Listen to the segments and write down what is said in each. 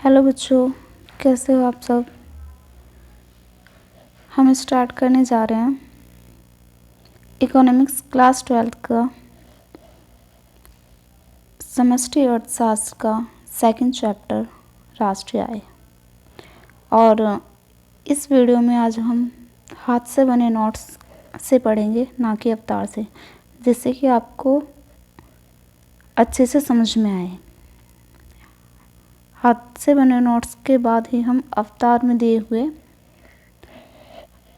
Hello बच्चों, कैसे हो आप सब। हम स्टार्ट करने जा रहे हैं इकोनॉमिक्स क्लास 12 का समष्टि अर्थशास्त्र का सेकंड चैप्टर राष्ट्रीय आय। और इस वीडियो में आज हम हाथ से बने नोट्स से पढ़ेंगे, ना कि अवतार से, जिससे कि आपको अच्छे से समझ में आए। हाथ से बने नोट्स के बाद ही हम अवतार में दिए हुए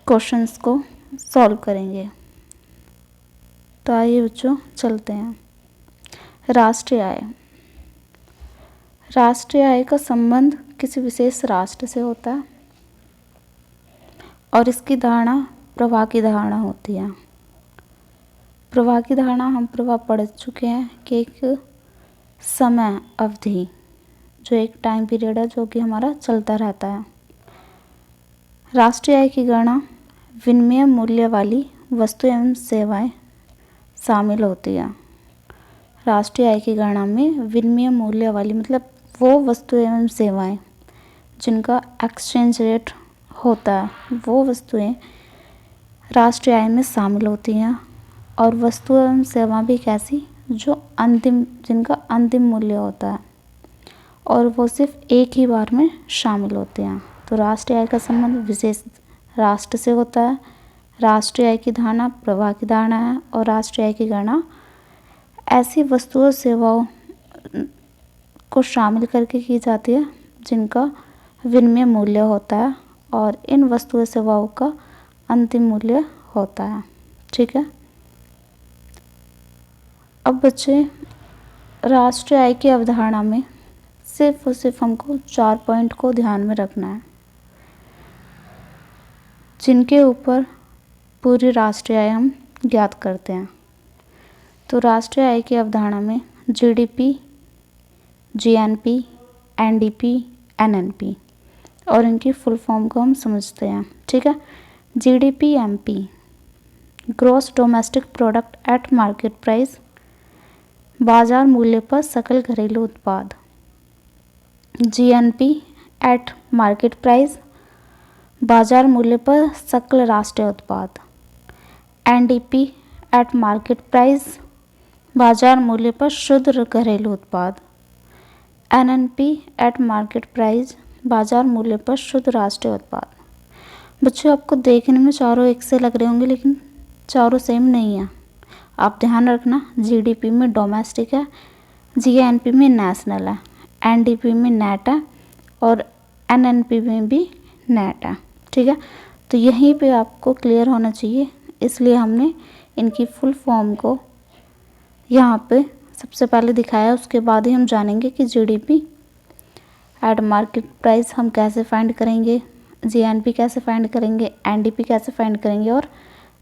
क्वेश्चंस को सॉल्व करेंगे। तो आइए बच्चों, चलते हैं। राष्ट्रीय आय। राष्ट्रीय आय का संबंध किसी विशेष राष्ट्र से होता है और इसकी धारणा प्रवाह की धारणा होती है। प्रवाह की धारणा हम प्रवाह पढ़ चुके हैं कि एक समय अवधि, जो एक टाइम पीरियड है जो कि हमारा चलता रहता है। राष्ट्रीय आय की गणना विनिमय मूल्य वाली वस्तु एवं सेवाएं शामिल होती है। राष्ट्रीय आय की गणना में विनिमय मूल्य वाली मतलब वो वस्तु एवं सेवाएं जिनका एक्सचेंज रेट होता है, वो वस्तुएं राष्ट्रीय आय में शामिल होती हैं। और वस्तु एवं सेवा भी कैसी, जो जिनका अंतिम मूल्य होता है और वो सिर्फ एक ही बार में शामिल होते हैं। तो राष्ट्रीय आय का संबंध विशेष राष्ट्र से होता है। राष्ट्रीय आय की धारणा प्रवाह की धारणा है और राष्ट्रीय आय की गणना ऐसी वस्तुओं सेवाओं को शामिल करके की जाती है जिनका विनिमय मूल्य होता है और इन वस्तुओं सेवाओं का अंतिम मूल्य होता है। ठीक है। अब बच्चे, राष्ट्रीय आय की अवधारणा में सिर्फ और सिर्फ हमको 4 पॉइंट को ध्यान में रखना है, जिनके ऊपर पूरी राष्ट्रीय आय हम ज्ञात करते हैं। तो राष्ट्रीय आय की अवधारणा में जीडीपी, जीएनपी, एनडीपी, एनएनपी और इनकी फुल फॉर्म को हम समझते हैं। ठीक है। GDP MP, gross domestic product at market price, बाजार मूल्य पर सकल घरेलू उत्पाद। जीएनपी एट मार्केट प्राइस, बाजार मूल्य पर सकल राष्ट्रीय उत्पाद। एनडीपी एट मार्केट प्राइस, बाजार मूल्य पर शुद्ध घरेलू उत्पाद। एनएनपी एट मार्केट प्राइस, बाजार मूल्य पर शुद्ध राष्ट्रीय उत्पाद। बच्चों, आपको देखने में चारों एक से लग रहे होंगे, लेकिन चारों सेम नहीं है। आप ध्यान रखना, जीडीपी में डोमेस्टिक है, जीएनपी में नेशनल है, एनडीपी में नेट है और एनएनपी में भी नेट है। ठीक है। तो यहीं पे आपको क्लियर होना चाहिए, इसलिए हमने इनकी फुल फॉर्म को यहाँ पे सबसे पहले दिखाया। उसके बाद ही हम जानेंगे कि जीडीपी एट मार्केट प्राइस हम कैसे फाइंड करेंगे, जीएनपी कैसे फाइंड करेंगे, एनडीपी कैसे फाइंड करेंगे और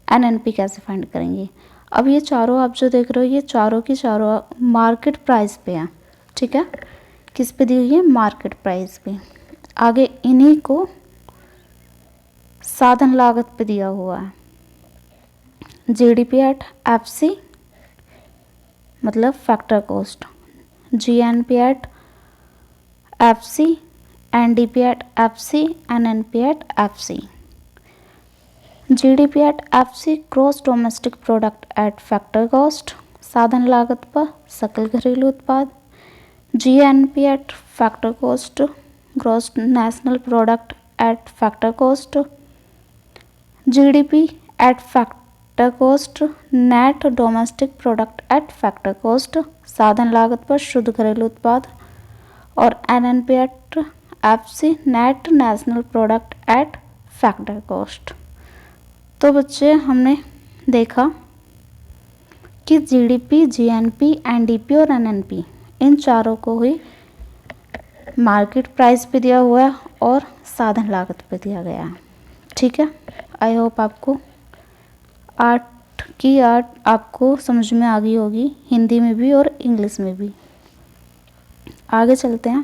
एनएनपी कैसे फाइंड करेंगे। अब ये चारों आप जो देख रहे हो, ये चारों की चारों मार्केट प्राइस पे हैं। ठीक है। किस पे दी हुई है? मार्केट प्राइस पे। आगे इन्हीं को साधन लागत पे दिया हुआ है। जीडीपी एट एफसी मतलब factor cost, GNP at FC, NDP at FC, NNP at FC. GDP at FC gross domestic product at factor cost, साधन लागत पर सकल घरेलू उत्पाद। GNP at factor cost gross national product at factor cost. GDP at factor cost net domestic product at factor cost, साधन लागत पर शुद्ध घरेलू उत्पाद। और NNP at FC net national product at factor cost. तो बच्चे, हमने देखा कि जीडीपी, जीएनपी, एनडीपी और एनएनपी इन चारों को ही मार्केट प्राइस पे दिया हुआ है और साधन लागत पे दिया गया है। ठीक है। आई होप आपको 8 की 8 आपको समझ में आ गई होगी, हिंदी में भी और इंग्लिश में भी। आगे चलते हैं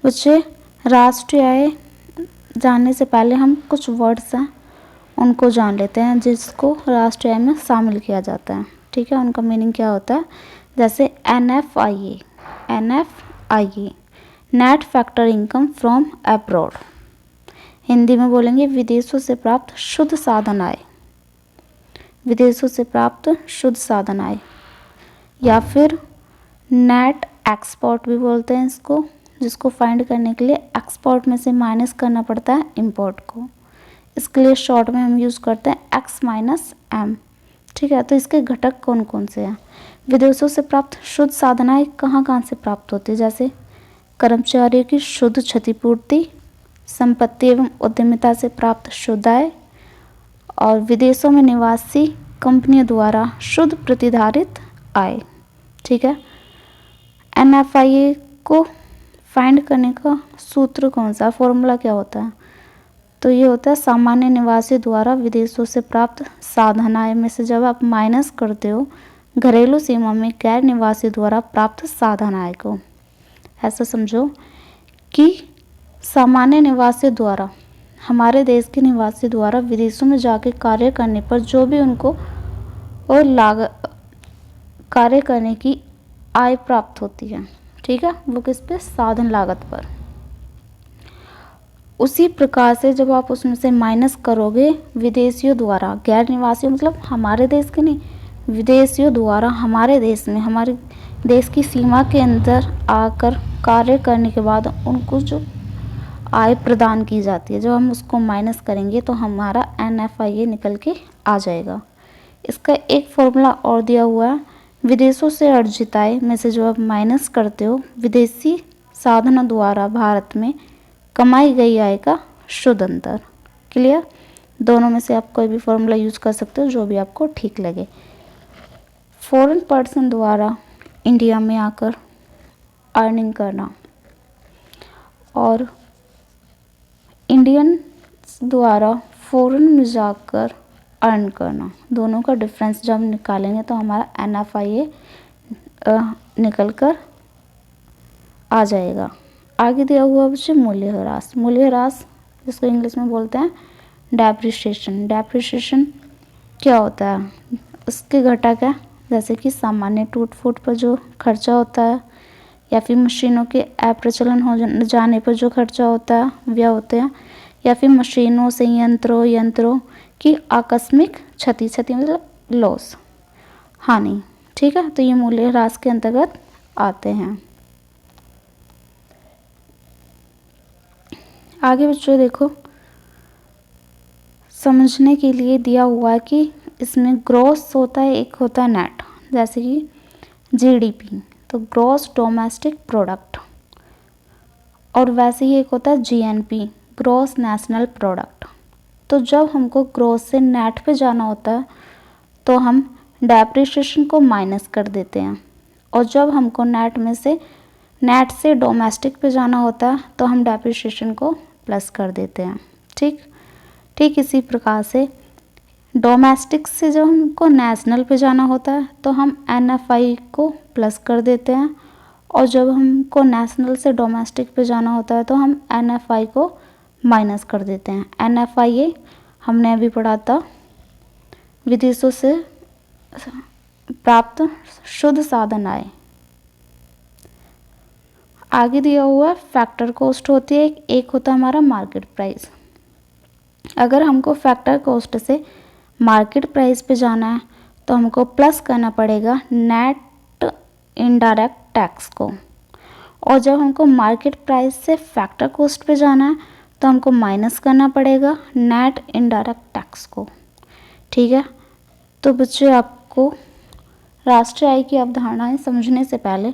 बच्चे। राष्ट्रीय आय जानने से पहले हम कुछ वर्ड्स हैं उनको जान लेते हैं जिसको राष्ट्रीय आय में शामिल किया जाता है। ठीक है। उनका मीनिंग क्या होता है? जैसे NFIA, NFIA net factor income from abroad. Hindi में बोलेंगे विदेशों से प्राप्त शुद्ध साधन आय, विदेशों से प्राप्त शुद्ध साधन आय, या फिर नेट एक्सपोर्ट भी बोलते हैं इसको, जिसको फाइंड करने के लिए एक्सपोर्ट में से माइनस करना पड़ता है इंपोर्ट को। इसके लिए शॉर्ट में हम यूज़ करते हैं एक्स माइनस एम। ठीक है, तो इसके घटक कौन कौन से हैं? विदेशों से प्राप्त शुद्ध साधन आय कहाँ कहाँ से प्राप्त होती है? जैसे कर्मचारियों की शुद्ध क्षतिपूर्ति, संपत्ति एवं उद्यमिता से प्राप्त शुद्ध आय, और विदेशों में निवासी कंपनियों द्वारा शुद्ध प्रतिधारित आय। ठीक है, NFIA को फाइंड करने का सूत्र कौन सा, फॉर्मूला क्या होता है? तो ये होता है सामान्य निवासी द्वारा विदेशों से प्राप्त साधन आय में से जब आप माइनस करते हो घरेलू सीमा में गैर निवासी द्वारा प्राप्त साधन आय को। ऐसा समझो कि सामान्य निवासी द्वारा, हमारे देश के निवासी द्वारा विदेशों में जाके कार्य करने पर जो भी उनको और लागत कार्य करने की आय प्राप्त होती है, ठीक है, वो किस पे? साधन लागत पर। उसी प्रकार से जब आप उसमें से माइनस करोगे विदेशियों द्वारा, गैर निवासी मतलब हमारे देश के नहीं, विदेशियों द्वारा हमारे देश में, हमारे देश की सीमा के अंदर आकर कार्य करने के बाद उनको जो आय प्रदान की जाती है, जब हम उसको माइनस करेंगे तो हमारा NFIA निकल के आ जाएगा। इसका एक फॉर्मूला और दिया हुआ है, विदेशों से अर्जित आय में से जो आप माइनस करते हो विदेशी साधनों द्वारा भारत में कमाई गई आय का शुद्ध अंतर। क्लियर? दोनों में से आप कोई भी फॉर्मूला यूज कर सकते हो, जो भी आपको ठीक लगे। फॉरेन पर्सन द्वारा इंडिया में आकर अर्निंग करना और इंडियन द्वारा फॉरेन में जाकर अर्न करना, दोनों का डिफरेंस जब निकालेंगे तो हमारा NFIA निकल कर आ जाएगा। आगे दिया हुआ बच्चे मूल्यह्रास। मूल्यह्रास जिसको इंग्लिश में बोलते हैं डेप्रिसिएशन। डेप्रिसिएशन क्या होता है? उसके घटक है जैसे कि सामान्य टूट फूट पर जो खर्चा होता है, या फिर मशीनों के अप्रचलन हो जाने पर जो खर्चा होता है, व्यय होते हैं, या फिर मशीनों से यंत्रों की आकस्मिक क्षति मतलब लॉस, हानि। ठीक है, तो ये मूल्यह्रास के अंतर्गत आते हैं। आगे बच्चों देखो, समझने के लिए दिया हुआ है कि इसमें ग्रॉस होता है, एक होता है नेट, जैसे कि GDP, तो ग्रॉस डोमेस्टिक प्रोडक्ट, और वैसे ही एक होता है GNP, ग्रॉस नेशनल प्रोडक्ट। तो जब हमको ग्रॉस से नेट पे जाना होता है तो हम डेप्रिसिएशन को माइनस कर देते हैं, और जब हमको नेट से डोमेस्टिक पे जाना होता है तो हम डेप्रिसिएशन को प्लस कर देते हैं। ठीक इसी प्रकार से डोमेस्टिक से जब हमको नेशनल पे जाना होता है तो हम NFI को प्लस कर देते हैं, और जब हमको नेशनल से डोमेस्टिक पे जाना होता है तो हम NFI को माइनस कर देते हैं। NFIA हमने अभी पढ़ा था, विदेशों से प्राप्त शुद्ध साधन आय। आगे दिया हुआ फैक्टर कॉस्ट होती है, एक होता है हमारा मार्केट प्राइस। अगर हमको फैक्टर कॉस्ट से मार्केट प्राइस पे जाना है तो हमको प्लस करना पड़ेगा नेट इनडायरेक्ट टैक्स को, और जब हमको मार्केट प्राइस से फैक्टर कॉस्ट पे जाना है तो हमको माइनस करना पड़ेगा नेट इनडायरेक्ट टैक्स को। ठीक है, तो बच्चे आपको राष्ट्रीय आय की अवधारणाएं समझने से पहले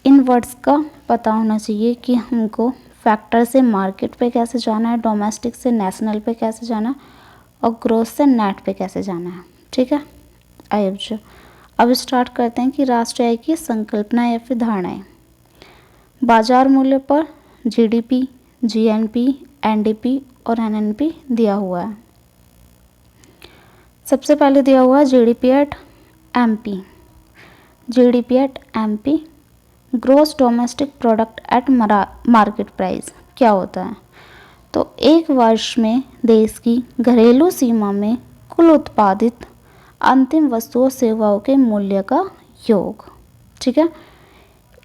इन वर्ड्स का पता होना चाहिए कि हमको फैक्टर से मार्केट पे कैसे जाना है, डोमेस्टिक से नेशनल पे कैसे जाना है, और ग्रोथ से नेट पे कैसे जाना है। ठीक है, आइए बच्चों अब स्टार्ट करते हैं कि राष्ट्रीय आय की संकल्पना या फिर धारणाएं। बाजार मूल्य पर GDP, GNP, NDP और NNP दिया हुआ है। सबसे पहले दिया हुआ है GDP at MP। GDP at MP gross domestic product at market price क्या होता है? तो एक वर्ष में देश की घरेलू सीमा में कुल उत्पादित अंतिम वस्तुओं सेवाओं के मूल्य का योग। ठीक है,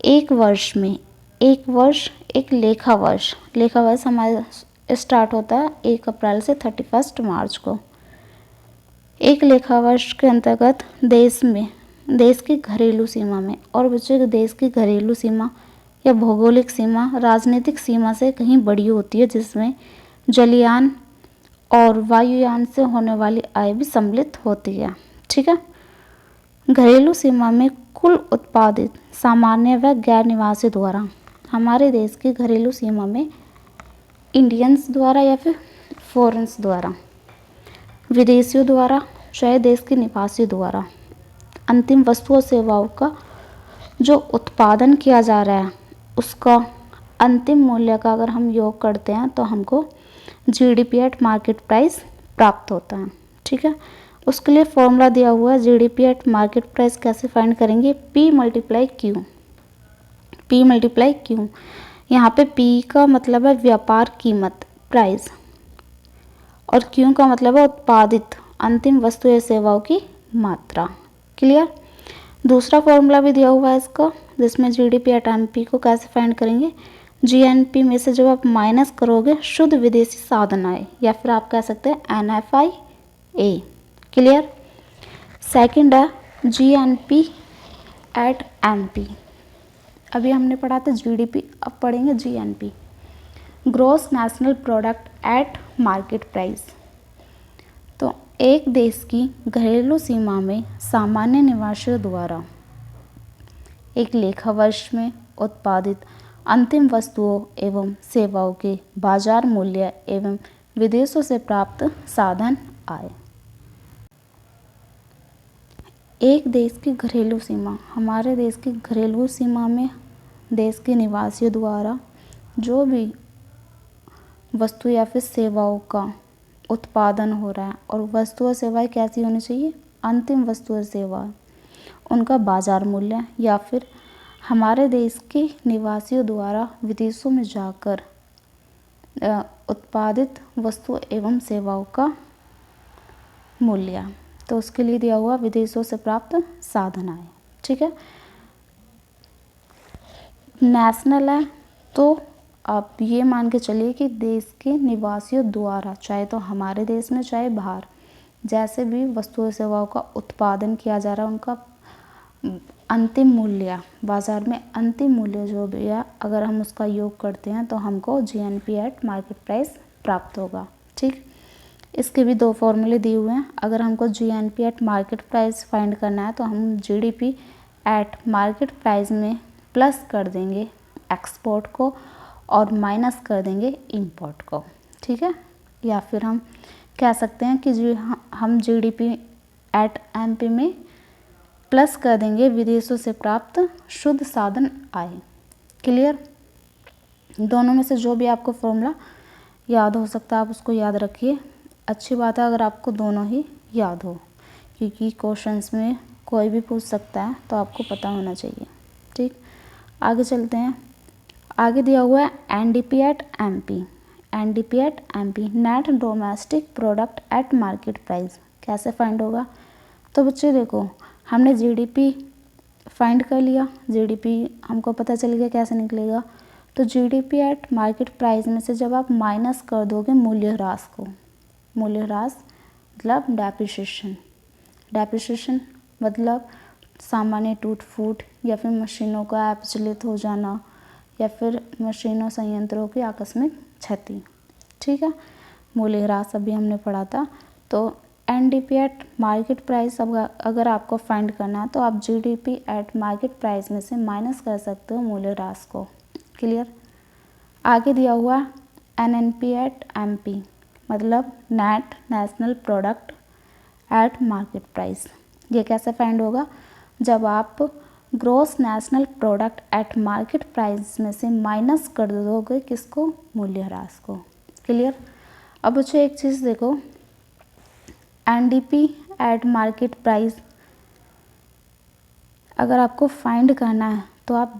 एक वर्ष में एक वर्ष, एक लेखा वर्ष। लेखा वर्ष हमारे स्टार्ट होता है 1 अप्रैल से 31 मार्च को। एक लेखा वर्ष के अंतर्गत देश की घरेलू सीमा में, और बच्चों के देश की घरेलू सीमा या भौगोलिक सीमा राजनीतिक सीमा से कहीं बड़ी होती है, जिसमें जलयान और वायुयान से होने वाली आय भी सम्मिलित होती है। ठीक है। घरेलू सीमा में कुल उत्पादित सामान्य व गैर निवासी द्वारा, हमारे देश की घरेलू सीमा में इंडियंस द्वारा या फिर फॉरेन्स द्वारा, विदेशियों द्वारा, चाहे देश के निवासी द्वारा, अंतिम वस्तुओं सेवाओं का जो उत्पादन किया जा रहा है उसका अंतिम मूल्य का अगर हम योग करते हैं तो हमको जीडीपी एट मार्केट प्राइस प्राप्त होता है। ठीक है। उसके लिए फॉर्मूला दिया हुआ है, जीडीपी एट मार्केट प्राइस कैसे फाइंड करेंगे, P multiply Q। P multiply Q, यहाँ पे P का मतलब है व्यापार कीमत, प्राइस, और Q का मतलब है उत्पादित अंतिम वस्तु या सेवाओं की मात्रा। क्लियर। दूसरा फॉर्मूला भी दिया हुआ है इसका, जिसमें जीडीपी एट एमपी को कैसे फाइंड करेंगे, जीएनपी में से जब आप माइनस करोगे शुद्ध विदेशी साधन आय, या फिर आप कह सकते हैं NFIA। क्लियर। सेकंड है जीएनपी एट एमपी। अभी हमने पढ़ा था जीडीपी, अब पढ़ेंगे GNP, gross national product at market price. तो एक देश की घरेलू सीमा में सामान्य निवासियों द्वारा एक लेखा वर्ष में उत्पादित अंतिम वस्तुओं एवं सेवाओं के बाजार मूल्य एवं विदेशों से प्राप्त साधन आय। एक देश की घरेलू सीमा, हमारे देश की घरेलू सीमा में देश के निवासियों द्वारा जो भी वस्तु या फिर सेवाओं का उत्पादन हो रहा है, और वस्तु और सेवाएं कैसी होनी चाहिए, अंतिम वस्तु और सेवा, उनका बाजार मूल्य, या फिर हमारे देश के निवासियों द्वारा विदेशों में जाकर उत्पादित वस्तु एवं सेवाओं का मूल्य। तो उसके लिए दिया हुआ विदेशों से प्राप्त साधन आय। ठीक है। नेशनल है तो आप ये मान के चलिए कि देश के निवासियों द्वारा, चाहे तो हमारे देश में चाहे बाहर, जैसे भी वस्तु सेवाओं का उत्पादन किया जा रहा है उनका अंतिम मूल्य, बाजार में अंतिम मूल्य जो भी है, अगर हम उसका योग करते हैं तो हमको जीएनपी एट मार्केट प्राइस प्राप्त होगा। ठीक। इसके भी दो फॉर्मूले दिए हुए हैं। अगर हमको GNP eight market price find करना है तो हम जीडीपी एट मार्केट प्राइस में प्लस कर देंगे एक्सपोर्ट को और माइनस कर देंगे इंपोर्ट को। ठीक है। या फिर हम कह सकते हैं कि हम जीडीपी एट एमपी में प्लस कर देंगे विदेशों से प्राप्त शुद्ध साधन आय। क्लियर। दोनों में से जो भी आपको फॉर्मूला याद हो सकता है आप उसको याद रखिए। अच्छी बात है अगर आपको दोनों ही याद हो, क्योंकि क्वेश्चंस में कोई भी पूछ सकता है तो आपको पता होना चाहिए। ठीक। आगे चलते हैं। आगे दिया हुआ है NDP at MP. NDP at MP, net domestic product at market price, कैसे फाइंड होगा। तो बच्चे देखो, हमने जीडीपी फाइंड कर लिया, जीडीपी हमको पता चल गया कैसे निकलेगा। तो जीडीपी एट मार्केट प्राइस में से जब आप माइनस कर दोगे मूल्यह्रास को, मूल्यह्रास मतलब डेप्रिसिएशन, डेप्रिसिएशन मतलब सामान्य टूट फूट या फिर मशीनों का अप्रचलित हो जाना या फिर मशीनों संयंत्रों की आकस्मिक क्षति। ठीक है। मूल्यह्रास अभी हमने पढ़ा था। तो एनडीपी एट मार्केट प्राइस अगर आपको फाइंड करना है तो आप जीडीपी एट मार्केट प्राइस में से माइनस कर सकते हो मूल्यह्रास को। क्लियर। आगे दिया हुआ एनएनपी एट एमपी, मतलब net national product at market price. ये कैसे फाइंड होगा, जब आप gross national product at market price में से माइनस कर दोगे किसको, मूल्यह्रास को। क्लियर। अब बच्चों एक चीज़ देखो, एनडीपी एट मार्केट प्राइस अगर आपको फाइंड करना है तो आप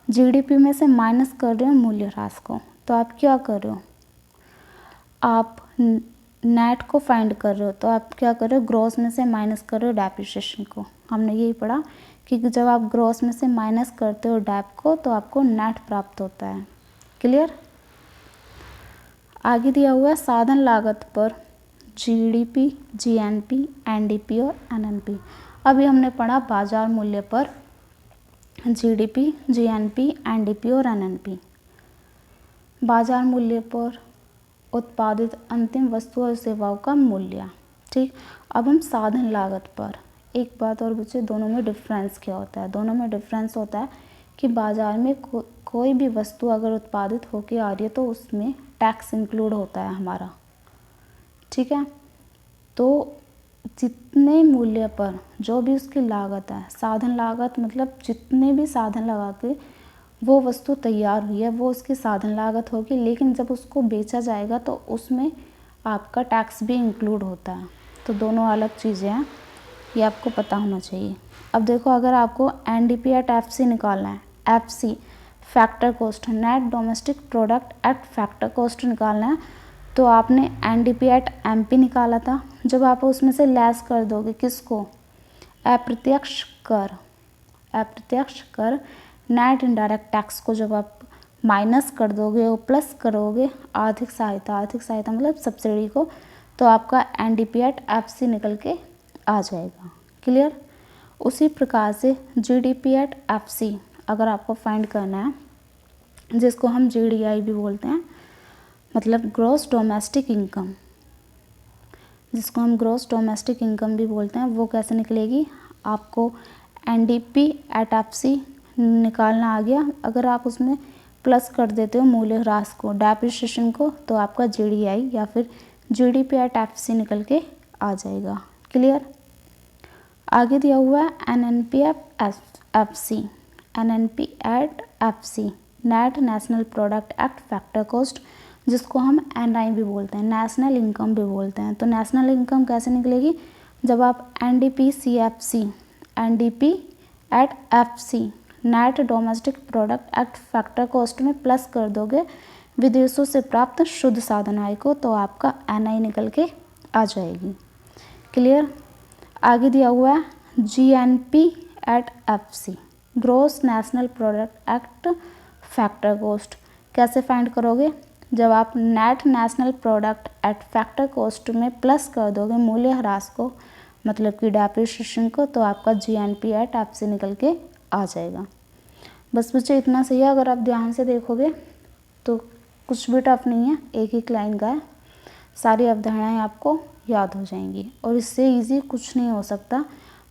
जीडीपी में से माइनस कर रहे हो मूल्यह्रास को। तो आप क्या कर रहे हो, आप नेट को फाइंड कर रहे हो तो आप क्या कर रहे हो, ग्रॉस में से माइनस कर रहे हो डेप्रिसिएशन को। हमने यही पढ़ा कि जब आप ग्रॉस में से माइनस करते हो डेप को तो आपको नेट प्राप्त होता है। क्लियर। आगे दिया हुआ है साधन लागत पर जीडीपी, जीएनपी, एनडीपी और एनएनपी। अभी हमने पढ़ा बाजार मूल्य पर जीडीपी, जीएनपी, एनडीपी और एनएनपी। बाजार मूल्य पर उत्पादित अंतिम वस्तु और सेवाओं का मूल्य। ठीक। अब हम साधन लागत पर। एक बात और बच्चे, दोनों में डिफरेंस क्या होता है? दोनों में डिफरेंस होता है कि बाजार में कोई भी वस्तु अगर उत्पादित होकर आ रही है तो उसमें टैक्स इंक्लूड होता है हमारा। ठीक है। तो जितने मूल्य पर जो भी उसकी लागत है, साधन लागत मतलब जितने भी साधन लगा के वो वस्तु तैयार हुई है वो उसकी साधन लागत होगी, लेकिन जब उसको बेचा जाएगा तो उसमें आपका टैक्स भी इंक्लूड होता है। तो दोनों अलग चीज़ें हैं, ये आपको पता होना चाहिए। अब देखो, अगर आपको एनडीपी एट एफसी निकालना है, FC factor cost, net domestic product at factor cost निकालना है, तो आपने एनडीपी एट एमपी निकाला था। जब आप उसमें से लेस कर दोगे किसको, अप्रत्यक्ष कर, अप्रत्यक्ष कर नेट इनडायरेक्ट टैक्स को जब आप माइनस कर दोगे और प्लस करोगे आर्थिक सहायता, आर्थिक सहायता मतलब सब्सिडी को, तो आपका एनडीपी एट एफसी निकल के आ जाएगा। क्लियर। उसी प्रकार से जीडीपी एट एफसी अगर आपको फाइंड करना है, जिसको हम जीडीआई भी बोलते हैं, मतलब ग्रॉस डोमेस्टिक इनकम, जिसको हम ग्रॉस डोमेस्टिक इनकम भी बोलते हैं, वो कैसे निकलेगी? आपको एनडीपी एट एफसी निकालना आ गया, अगर आप उसमें प्लस कर देते हो मूल्य ह्रास को, डेप्रिसिएशन को, तो आपका जीडीआई या फिर जीडीपी एट एफसी निकल के आ जाएगा। क्लियर। आगे दिया हुआ है NNP at FC, NNP at FC net national product at factor cost, जिसको हम एनआई भी बोलते हैं, नेशनल इनकम भी बोलते हैं। तो नेशनल इनकम कैसे निकलेगी? जब आप NDP C FC, NDP at FC net domestic product at factor cost में प्लस कर दोगे विदेशों से प्राप्त शुद्ध साधन आय को, तो आपका एनआई निकल के आ जाएगी। क्लियर। आगे दिया हुआ है GNP at FC, gross national product at factor cost. कैसे फाइंड करोगे? जब आप net national product at factor cost में प्लस कर दोगे मूल्य ह्रास को, मतलब कि डेप्रिसिएशन को, तो आपका जीएनपी एट एफसी निकल के आ जाएगा। बस बच्चे इतना सही है। अगर आप ध्यान से देखोगे तो कुछ भी टफ नहीं है, एक ही लाइन का है, सारी अवधारणाएं आपको याद हो जाएंगी और इससे इजी कुछ नहीं हो सकता।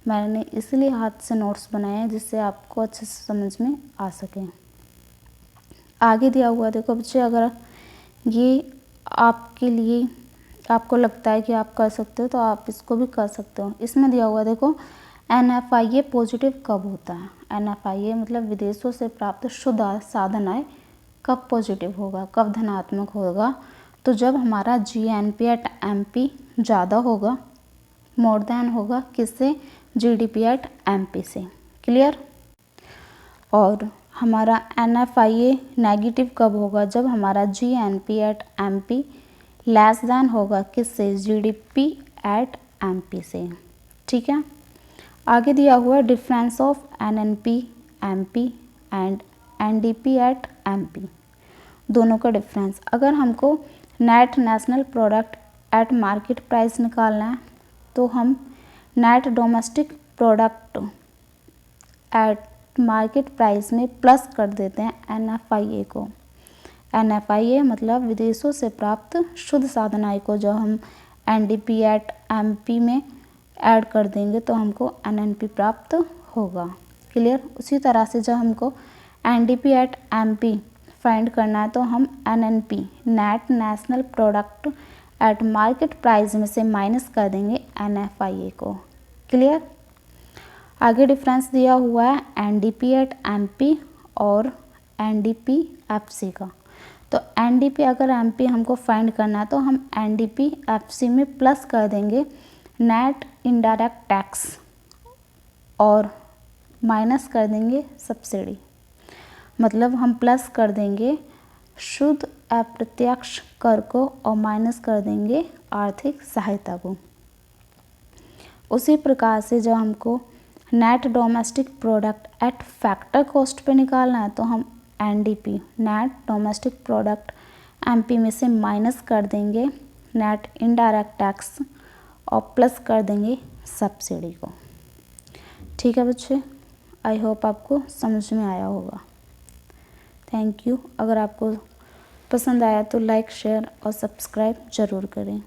मैंने इसलिए हाथ से नोट्स बनाए हैं जिससे आपको अच्छे से समझ में आ सके। आगे दिया हुआ देखो बच्चे, अगर ये आपके लिए आपको लगता है कि आप कर सकते हो तो आप इसको भी कर सकते हो। इसमें दिया हुआ देखो, एनएफआईए पॉजिटिव कब होता है? एनएफआईए मतलब विदेशों से प्राप्त शुद्ध साधन आय कब पॉजिटिव होगा, कब धनात्मक होगा? तो जब हमारा जीएनपी एट एमपी ज़्यादा होगा, मोर देन होगा किससे? जीडीपी एट एमपी से। क्लियर। और हमारा एनएफआईए नेगेटिव कब होगा? जब हमारा GNP at MP less than होगा किससे? जीडीपी एट एमपी से। ठीक है। आगे दिया हुआ difference of NNP MP and NDP at MP, दोनों का डिफरेंस। अगर हमको net national product at market price निकालना है तो हम net domestic product at market price में प्लस कर देते हैं एनएफआईए को। एनएफआईए मतलब विदेशों से प्राप्त शुद्ध साधन आय को जब हम एनडीपी एट एमपी में ऐड कर देंगे तो हमको एनएनपी प्राप्त होगा। क्लियर। उसी तरह से जब हमको एनडीपी एट एमपी फाइंड करना है तो हम NNP net national product at market price में से माइनस कर देंगे एनएफआईए को। क्लियर। आगे डिफरेंस दिया हुआ है एनडीपी एट एमपी और एनडीपी एफसी का। तो एनडीपी अगर एमपी हमको फाइंड करना है तो हम एनडीपी एफसी में प्लस कर देंगे नेट इनडायरेक्ट टैक्स और माइनस कर देंगे सब्सिडी, मतलब हम प्लस कर देंगे शुद्ध अप्रत्यक्ष कर को और माइनस कर देंगे आर्थिक सहायता को। उसी प्रकार से जब हमको net domestic product at factor cost पे निकालना है तो हम NDP net domestic product MP में से माइनस कर देंगे नेट इनडायरेक्ट टैक्स और प्लस कर देंगे सब्सिडी को। ठीक है बच्चे, आई होप आपको समझ में आया होगा। Thank you. अगर आपको पसंद आया तो लाइक शेयर और सब्सक्राइब ज़रूर करें।